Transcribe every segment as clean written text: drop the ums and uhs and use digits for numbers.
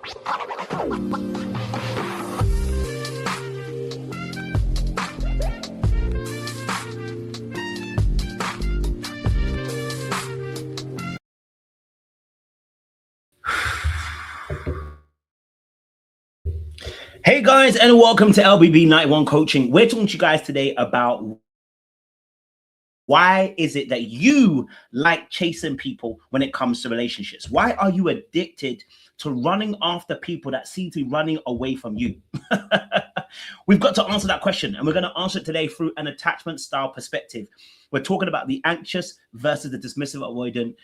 Hey guys, and welcome to LBB 91 Coaching. We're talking to you guys today about why is it that you like chasing people when it comes to relationships? Why are you addicted to running after people that seem to be running away from you? We've got to answer that question, and we're going to answer it today through an attachment style perspective. We're talking about the anxious versus the dismissive avoidant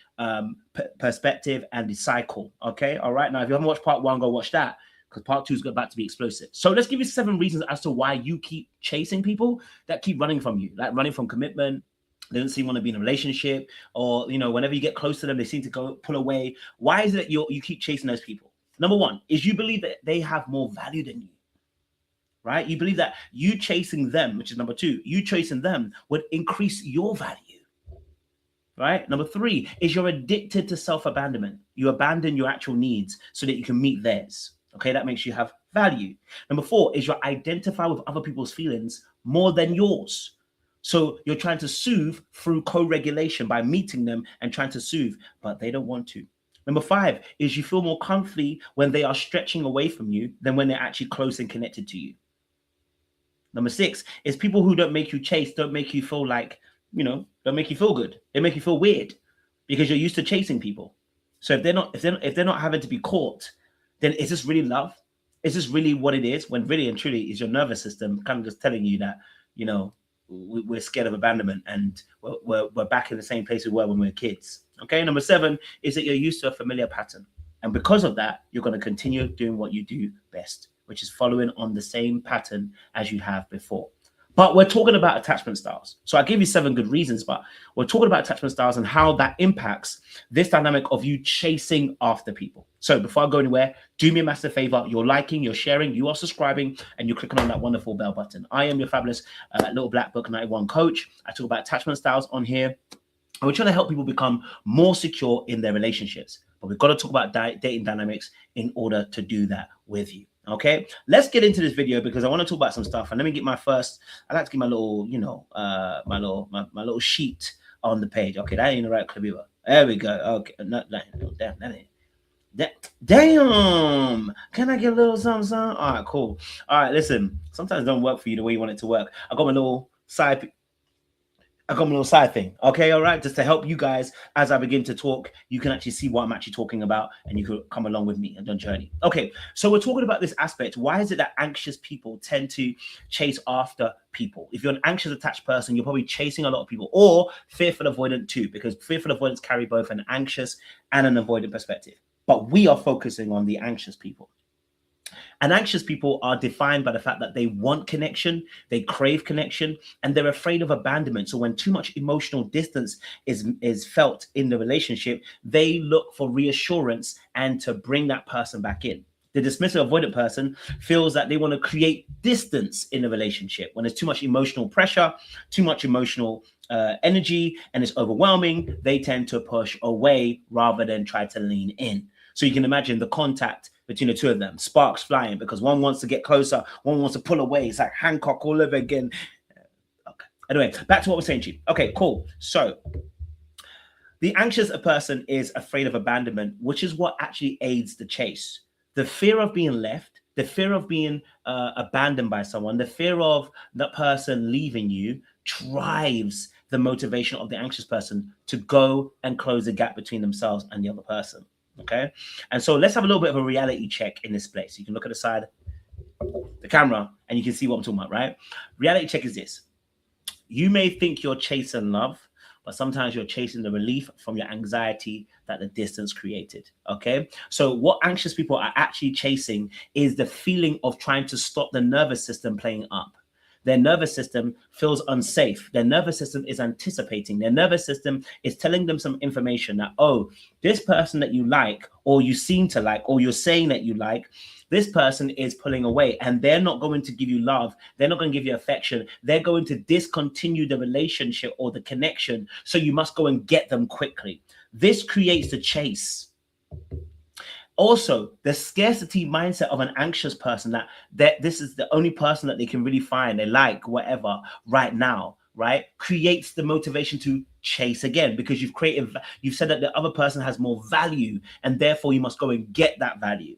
perspective and the cycle. Okay, all right. Now, if you haven't watched part 1, go watch that, because part 2 is about to be explosive. So let's give you 7 reasons as to why you keep chasing people that keep running from you, like running from commitment. They don't seem to want to be in a relationship, or whenever you get close to them, they seem to go pull away. Why is it that you keep chasing those people? Number 1 is you believe that they have more value than you, right? You believe that you chasing them, which is number 2, you chasing them would increase your value, right? Number 3 is you're addicted to self-abandonment. You abandon your actual needs so that you can meet theirs. Okay, that makes you have value. Number 4 is you identify with other people's feelings more than yours. So you're trying to soothe through co-regulation by meeting them and trying to soothe, but they don't want to. Number 5 is you feel more comfy when they are stretching away from you than when they're actually close and connected to you. Number 6 is people who don't make you chase, don't make you feel like, don't make you feel good. They make you feel weird because you're used to chasing people. So if they're not having to be caught, then is this really love? Is this really what it is? When really and truly is your nervous system kind of just telling you that, we're scared of abandonment and we're back in the same place we were when we were kids. Okay, number 7 is that you're used to a familiar pattern. And because of that, you're going to continue doing what you do best, which is following on the same pattern as you have before. But we're talking about attachment styles. So I gave you 7 good reasons, but we're talking about attachment styles and how that impacts this dynamic of you chasing after people. So before I go anywhere, do me a massive favor. You're liking, you're sharing, you are subscribing, and you're clicking on that wonderful bell button. I am your fabulous little black book 91 coach. I talk about attachment styles on here. And we're trying to help people become more secure in their relationships. But we've got to talk about dating dynamics in order to do that with you. Okay, let's get into this video because I want to talk about some stuff. And let me get my first, I like to get my little, my little sheet on the page. Okay, that ain't the right clip either. There we go. Okay, damn. Can I get a little something? All right, cool. All right, listen, sometimes it don't work for you the way you want it to work. I got my little side thing. Okay, all right, just to help you guys as I begin to talk, you can actually see what I'm actually talking about and you can come along with me on the journey. Okay, so we're talking about this aspect. Why is it that anxious people tend to chase after people? If you're an anxious attached person, you're probably chasing a lot of people, or fearful avoidant too, because fearful avoidants carry both an anxious and an avoidant perspective. But we are focusing on the anxious people. And anxious people are defined by the fact that they want connection, they crave connection, and they're afraid of abandonment. So when too much emotional distance is felt in the relationship, they look for reassurance and to bring that person back in. The dismissive avoidant person feels that they want to create distance in the relationship. When there's too much emotional pressure, too much emotional energy, and it's overwhelming, they tend to push away rather than try to lean in. So you can imagine the contact between the two of them, sparks flying, because one wants to get closer, one wants to pull away. It's like Hancock all over again. Okay. Anyway, back to what we're saying to you. Okay, cool. So the anxious person is afraid of abandonment, which is what actually aids the chase. The fear of being left, the fear of being abandoned by someone, the fear of that person leaving you drives the motivation of the anxious person to go and close the gap between themselves and the other person. Okay, and so let's have a little bit of a reality check in this place. You can look at the side, the camera, and you can see what I'm talking about, right? Reality check is this. You may think you're chasing love, but sometimes you're chasing the relief from your anxiety that the distance created. Okay, so what anxious people are actually chasing is the feeling of trying to stop the nervous system playing up. Their nervous system feels unsafe. Their nervous system is anticipating. Their nervous system is telling them some information that, oh, this person that you like, or you seem to like, or you're saying that you like, this person is pulling away and they're not going to give you love. They're not going to give you affection. They're going to discontinue the relationship or the connection. So you must go and get them quickly. This creates the chase. Also, the scarcity mindset of an anxious person, that this is the only person that they can really find, they like, whatever, right now, right, creates the motivation to chase again, because you've said that the other person has more value, and therefore you must go and get that value.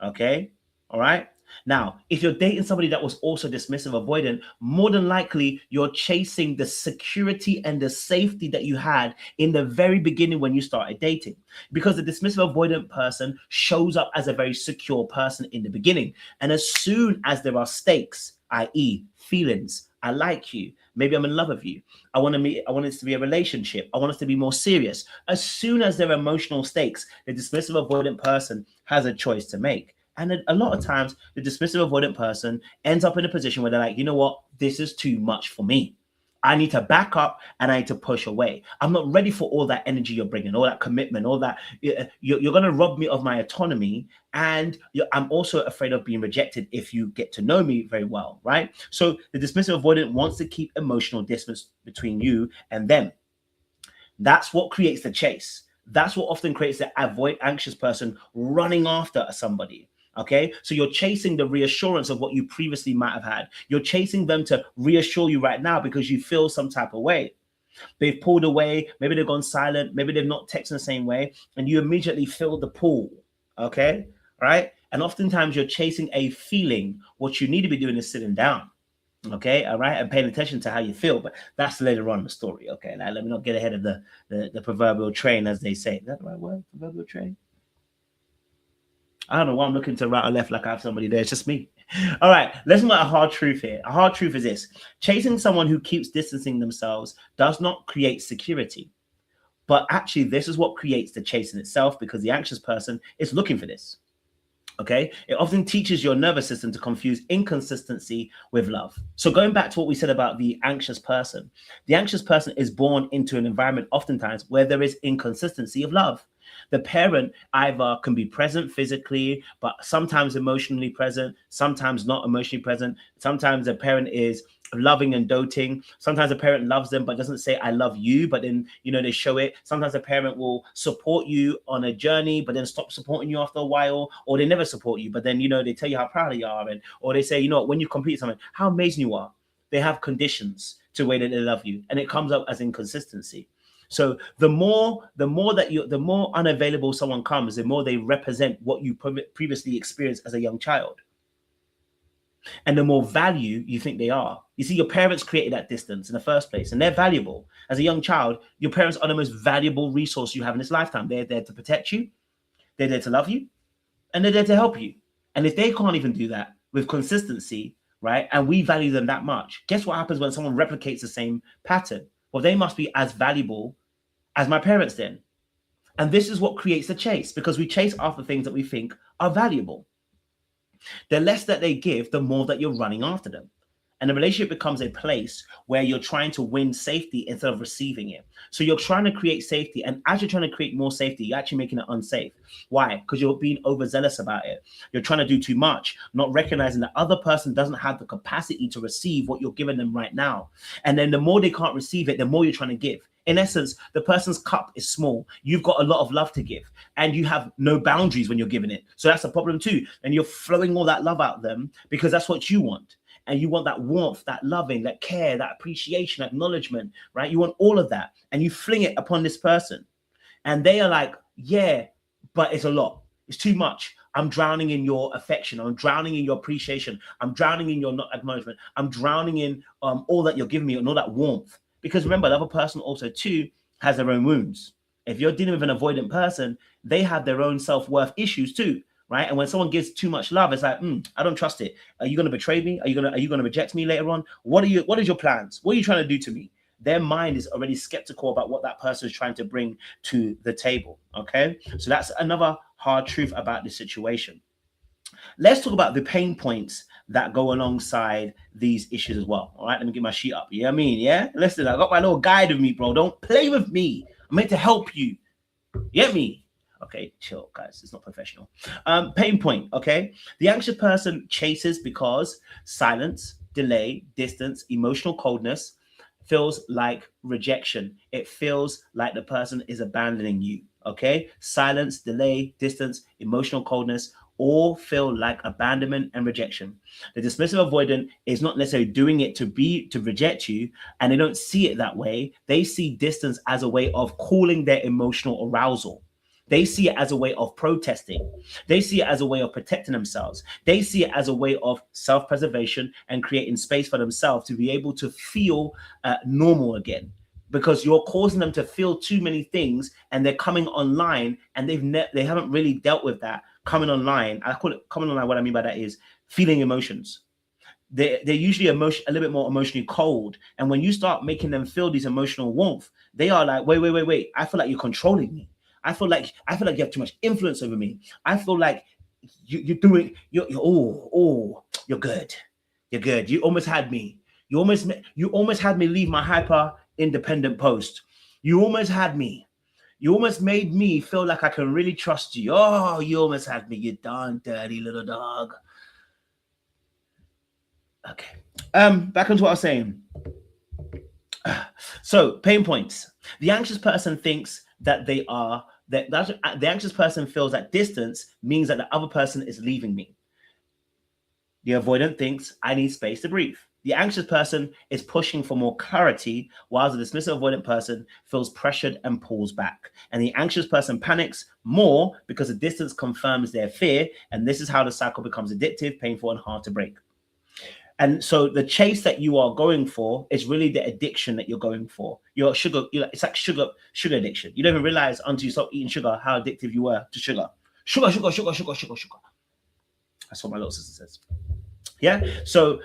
Okay. All right. Now, if you're dating somebody that was also dismissive, avoidant, more than likely you're chasing the security and the safety that you had in the very beginning when you started dating. Because the dismissive, avoidant person shows up as a very secure person in the beginning. And as soon as there are stakes, i.e., feelings, I like you, maybe I'm in love with you, I want this to be a relationship, I want us to be more serious. As soon as there are emotional stakes, the dismissive, avoidant person has a choice to make. And a lot of times, the dismissive, avoidant person ends up in a position where they're like, you know what, this is too much for me. I need to back up and I need to push away. I'm not ready for all that energy you're bringing, all that commitment, all that. You're going to rob me of my autonomy. And I'm also afraid of being rejected if you get to know me very well, right? So the dismissive avoidant wants to keep emotional distance between you and them. That's what creates the chase. That's what often creates the anxious person running after somebody. Okay, so you're chasing the reassurance of what you previously might have had. You're chasing them to reassure you right now because you feel some type of way. They've pulled away, maybe they've gone silent, maybe they've not texted the same way, and you immediately feel the pull. Okay, right? And oftentimes you're chasing a feeling. What you need to be doing is sitting down. Okay, all right, and paying attention to how you feel, but that's later on in the story. Okay, now let me not get ahead of the proverbial train, as they say. Is that the right word? Proverbial train? I don't know why I'm looking to right or left like I have somebody there. It's just me. All right, let's look at a hard truth here. A hard truth is this: chasing someone who keeps distancing themselves does not create security. But actually, this is what creates the chase in itself, because the anxious person is looking for this. Okay, it often teaches your nervous system to confuse inconsistency with love. So going back to what we said about the anxious person is born into an environment oftentimes where there is inconsistency of love. The parent either can be present physically, but sometimes emotionally present, sometimes not emotionally present. Sometimes the parent is loving and doting. Sometimes a parent loves them but doesn't say I love you, but then they show it. Sometimes a parent will support you on a journey but then stop supporting you after a while, or they never support you but then they tell you how proud they are, or they say, when you complete something, how amazing you are. They have conditions to the way that they love you, and it comes up as inconsistency. So the more unavailable someone comes, the more they represent what you previously experienced as a young child, and the more value you think they are. You see, your parents created that distance in the first place, and they're valuable. As a young child, your parents are the most valuable resource you have in this lifetime. They're there to protect you, they're there to love you, and they're there to help you. And if they can't even do that with consistency, right, and we value them that much, guess what happens when someone replicates the same pattern? Well, they must be as valuable as my parents then. And this is what creates the chase, because we chase after things that we think are valuable. The less that they give, the more that you're running after them. And the relationship becomes a place where you're trying to win safety instead of receiving it. So you're trying to create safety. And as you're trying to create more safety, you're actually making it unsafe. Why? Because you're being overzealous about it. You're trying to do too much, not recognizing the other person doesn't have the capacity to receive what you're giving them right now. And then the more they can't receive it, the more you're trying to give. In essence, the person's cup is small. You've got a lot of love to give, and you have no boundaries when you're giving it. So that's a problem too. And you're flowing all that love out them because that's what you want. And you want that warmth, that loving, that care, that appreciation, acknowledgement, right? You want all of that. And you fling it upon this person. And they are like, yeah, but it's a lot. It's too much. I'm drowning in your affection. I'm drowning in your appreciation. I'm drowning in your not acknowledgement. I'm drowning in all that you're giving me and all that warmth. Because remember, the other person also too has their own wounds. If you're dealing with an avoidant person, they have their own self-worth issues too. Right. And when someone gives too much love, it's like, I don't trust it. Are you going to betray me? Are you going to reject me later on? What is your plans? What are you trying to do to me? Their mind is already skeptical about what that person is trying to bring to the table. OK, so that's another hard truth about this situation. Let's talk about the pain points that go alongside these issues as well. All right, let me get my sheet up. You know what I mean? Yeah, listen, I got my little guide with me, bro. Don't play with me. I'm meant to help you. You get me? Okay, chill, guys. It's not professional. Pain point, okay? The anxious person chases because silence, delay, distance, emotional coldness, feels like rejection. It feels like the person is abandoning you. Okay, silence, delay, distance, emotional coldness all feel like abandonment and rejection. The dismissive avoidant is not necessarily doing it to reject you, and they don't see it that way. They see distance as a way of cooling their emotional arousal. They see it as a way of protesting. They see it as a way of protecting themselves. They see it as a way of self-preservation and creating space for themselves to be able to feel normal again. Because you're causing them to feel too many things, and they're coming online, and they haven't really dealt with that coming online. I call it coming online. What I mean by that is feeling emotions. They're usually a little bit more emotionally cold, and when you start making them feel these emotional warmth, they are like, wait. I feel like you're controlling me. I feel like you have too much influence over me. I feel like you're good. You're good. You almost had me. You almost had me leave my hyper independent post. You almost had me. You almost made me feel like I can really trust you. Oh, you almost had me, you darn dirty little dog. Okay. Back onto what I was saying. So, pain points. The anxious person thinks that the anxious person feels that distance means that the other person is leaving me. The avoidant thinks I need space to breathe. The anxious person is pushing for more clarity, while the dismissive avoidant person feels pressured and pulls back. And the anxious person panics more because the distance confirms their fear. And this is how the cycle becomes addictive, painful, and hard to break. And so the chase that you are going for is really the addiction that you're going for. It's like sugar addiction. You don't even realize until you stop eating sugar how addictive you were to sugar. Sugar. That's what my little sister says. Yeah. So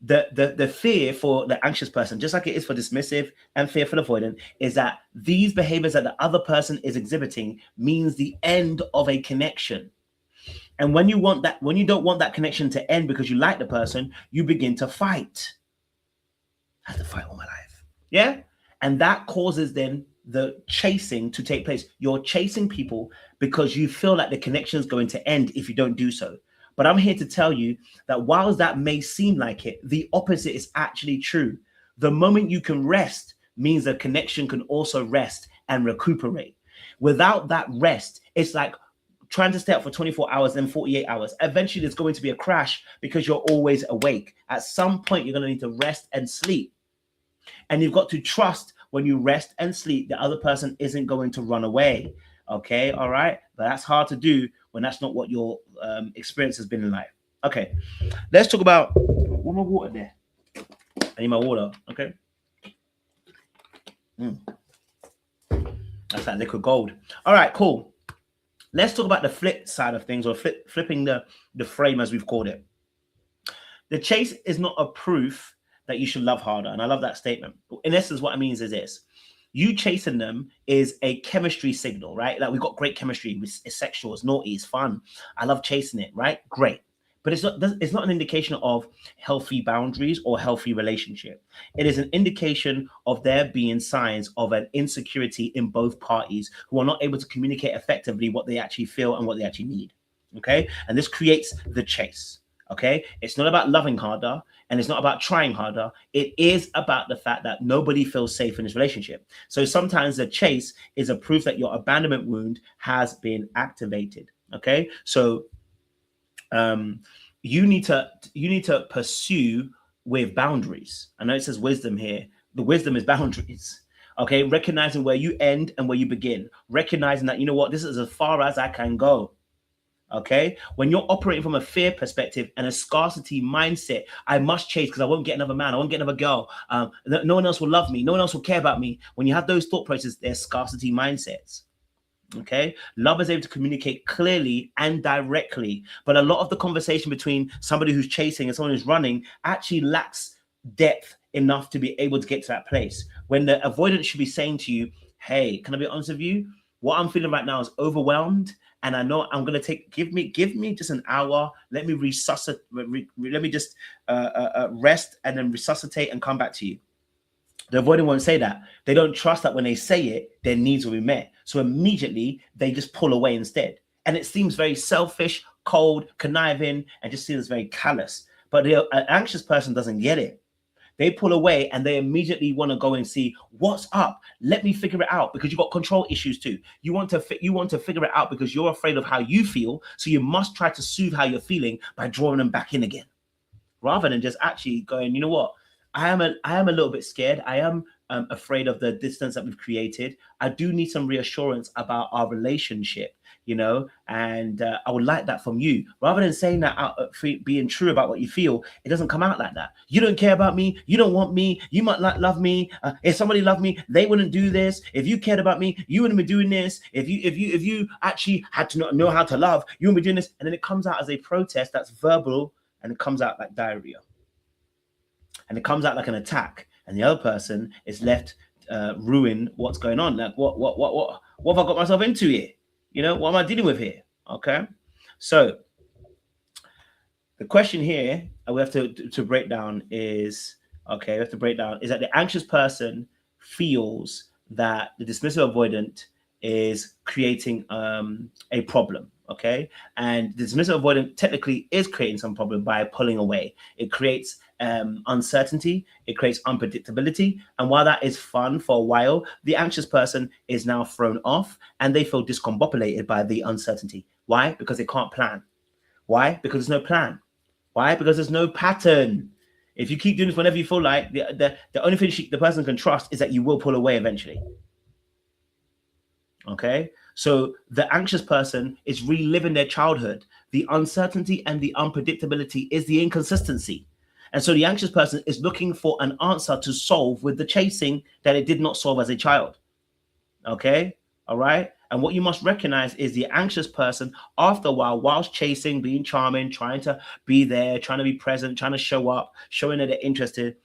the fear for the anxious person, just like it is for dismissive and fear for the avoidant, is that these behaviors that the other person is exhibiting means the end of a connection. And when you don't want that connection to end because you like the person, you begin to fight. I have to fight all my life. Yeah. And that causes then the chasing to take place. You're chasing people because you feel like the connection is going to end if you don't do so. But I'm here to tell you that while that may seem like it, the opposite is actually true. The moment you can rest means the connection can also rest and recuperate. Without that rest, it's like trying to stay up for 24 hours and 48 hours. Eventually, there's going to be a crash because you're always awake. At some point, you're going to need to rest and sleep. And you've got to trust when you rest and sleep, the other person isn't going to run away. Okay, all right? But that's hard to do when that's not what your experience has been in life. Okay, let's talk about one more water there. I need my water, okay? That's like liquid gold. All right, cool. Let's talk about the flip side of things, or flipping the frame, as we've called it. The chase is not a proof that you should love harder. And I love that statement. In essence, what it means is this. You chasing them is a chemistry signal, right? Like, we've got great chemistry. It's sexual, it's naughty, it's fun. I love chasing it, right? Great. But it's not an indication of healthy boundaries or healthy relationship. It is an indication of there being signs of an insecurity in both parties who are not able to communicate effectively what they actually feel and what they actually need. Okay. And this creates the chase. Okay. It's not about loving harder, and it's not about trying harder. It is about the fact that nobody feels safe in this relationship. So sometimes the chase is a proof that your abandonment wound has been activated. Okay. So you need to pursue with boundaries. I know it says wisdom here. The wisdom is boundaries. Okay, recognizing where you end and where you begin. Recognizing that, you know what, this is as far as I can go. Okay, when you're operating from a fear perspective and a scarcity mindset, I must chase because I won't get another man, I won't get another girl. No one else will love me. No one else will care about me. When you have those thought processes, they're scarcity mindsets. Okay, love is able to communicate clearly and directly, but a lot of the conversation between somebody who's chasing and someone who's running actually lacks depth enough to be able to get to that place. When the avoidant should be saying to you, hey, can I be honest with you? What I'm feeling right now is overwhelmed, and I know I'm gonna give me just an hour. Let me resuscitate. Let me just rest and then resuscitate and come back to you. The avoidant won't say that. They don't trust that when they say it, their needs will be met. So immediately they just pull away instead. And it seems very selfish, cold, conniving, and just seems very callous. But the anxious person doesn't get it. They pull away and they immediately want to go and see what's up. Let me figure it out, because you've got control issues too. You want to figure it out because you're afraid of how you feel. So you must try to soothe how you're feeling by drawing them back in again, rather than just actually going, you know what? I am a little bit scared. I am afraid of the distance that we've created. I do need some reassurance about our relationship, you know, and I would like that from you. Rather than saying that out, being true about what you feel, it doesn't come out like that. You don't care about me. You don't want me. You might not love me. If somebody loved me, they wouldn't do this. If you cared about me, you wouldn't be doing this. If you actually had to know how to love, you wouldn't be doing this. And then it comes out as a protest that's verbal, and it comes out like diarrhea. And it comes out like an attack, and the other person is left ruin what's going on. Like, what have I got myself into here? You know, what am I dealing with here? Okay, so the question here we have to break down is, okay, we have to break down is that the anxious person feels that the dismissive avoidant is creating a problem. Okay, and the dismissive avoidant technically is creating some problem by pulling away. It creates uncertainty, it creates unpredictability, and while that is fun for a while, the anxious person is now thrown off and they feel discombobulated by the uncertainty. Why? Because they can't plan. Why? Because there's no plan. Why? Because there's no pattern. If you keep doing this whenever you feel like, the only thing the person can trust is that you will pull away eventually. Okay, so the anxious person is reliving their childhood. The uncertainty and the unpredictability is the inconsistency. And so the anxious person is looking for an answer to solve with the chasing that it did not solve as a child. Okay, all right. And what you must recognize is the anxious person, after a while, whilst chasing, being charming, trying to be there, trying to be present, trying to show up, showing that they're interested,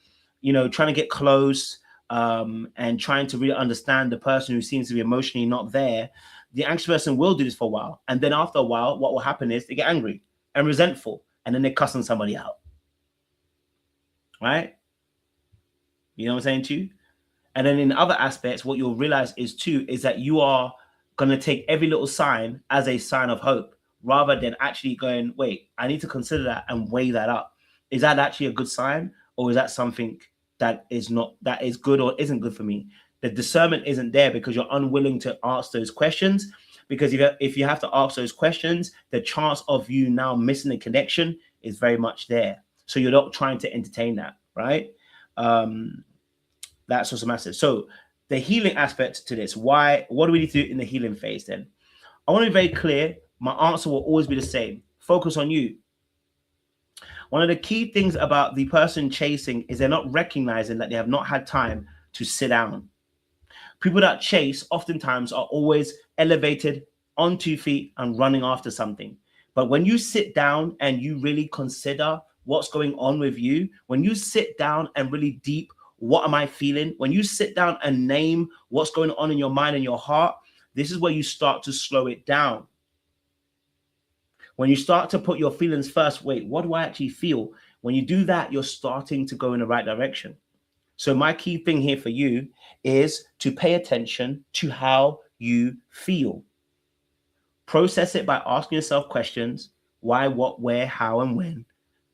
you know, trying to get close, and trying to really understand the person who seems to be emotionally not there, the anxious person will do this for a while. And then after a while, what will happen is they get angry and resentful, and then they're cussing somebody out. Right? You know what I'm saying to you? And then in other aspects, what you'll realize is that you are going to take every little sign as a sign of hope, rather than actually going, wait, I need to consider that and weigh that up. Is that actually a good sign, or is that something that is good or isn't good for me? The discernment isn't there because you're unwilling to ask those questions. Because if you have to ask those questions, the chance of you now missing the connection is very much there. So you're not trying to entertain that, right? That's also massive. So the healing aspect to this, what do we need to do in the healing phase then? I want to be very clear. My answer will always be the same. Focus on you. One of the key things about the person chasing is they're not recognizing that they have not had time to sit down. People that chase oftentimes are always elevated on 2 feet and running after something. But when you sit down and you really consider what's going on with you, when you sit down and really deep, what am I feeling? When you sit down and name what's going on in your mind and your heart, this is where you start to slow it down. When you start to put your feelings first, wait, what do I actually feel? When you do that, you're starting to go in the right direction. So my key thing here for you is to pay attention to how you feel. Process it by asking yourself questions: why, what, where, how, and when.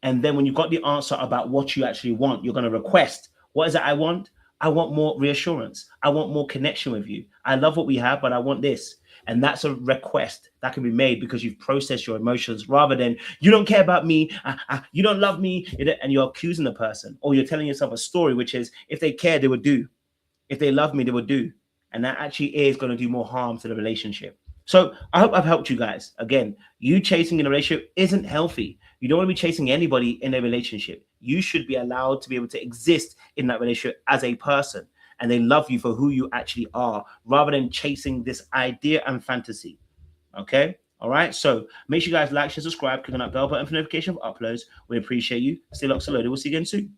And then when you've got the answer about what you actually want, you're going to request, what is it I want? I want more reassurance. I want more connection with you. I love what we have, but I want this. And that's a request that can be made because you've processed your emotions, rather than you don't care about me, you don't love me, and you're accusing the person, or you're telling yourself a story, which is if they care, they would do. If they love me, they would do. And that actually is going to do more harm to the relationship. So I hope I've helped you guys. Again, you chasing in a relationship isn't healthy. You don't want to be chasing anybody in a relationship. You should be allowed to be able to exist in that relationship as a person, and they love you for who you actually are, rather than chasing this idea and fantasy. Okay? All right? So make sure you guys like, share, subscribe, click on that bell button for notification of uploads. We appreciate you. Stay locked and loaded. We'll see you again soon.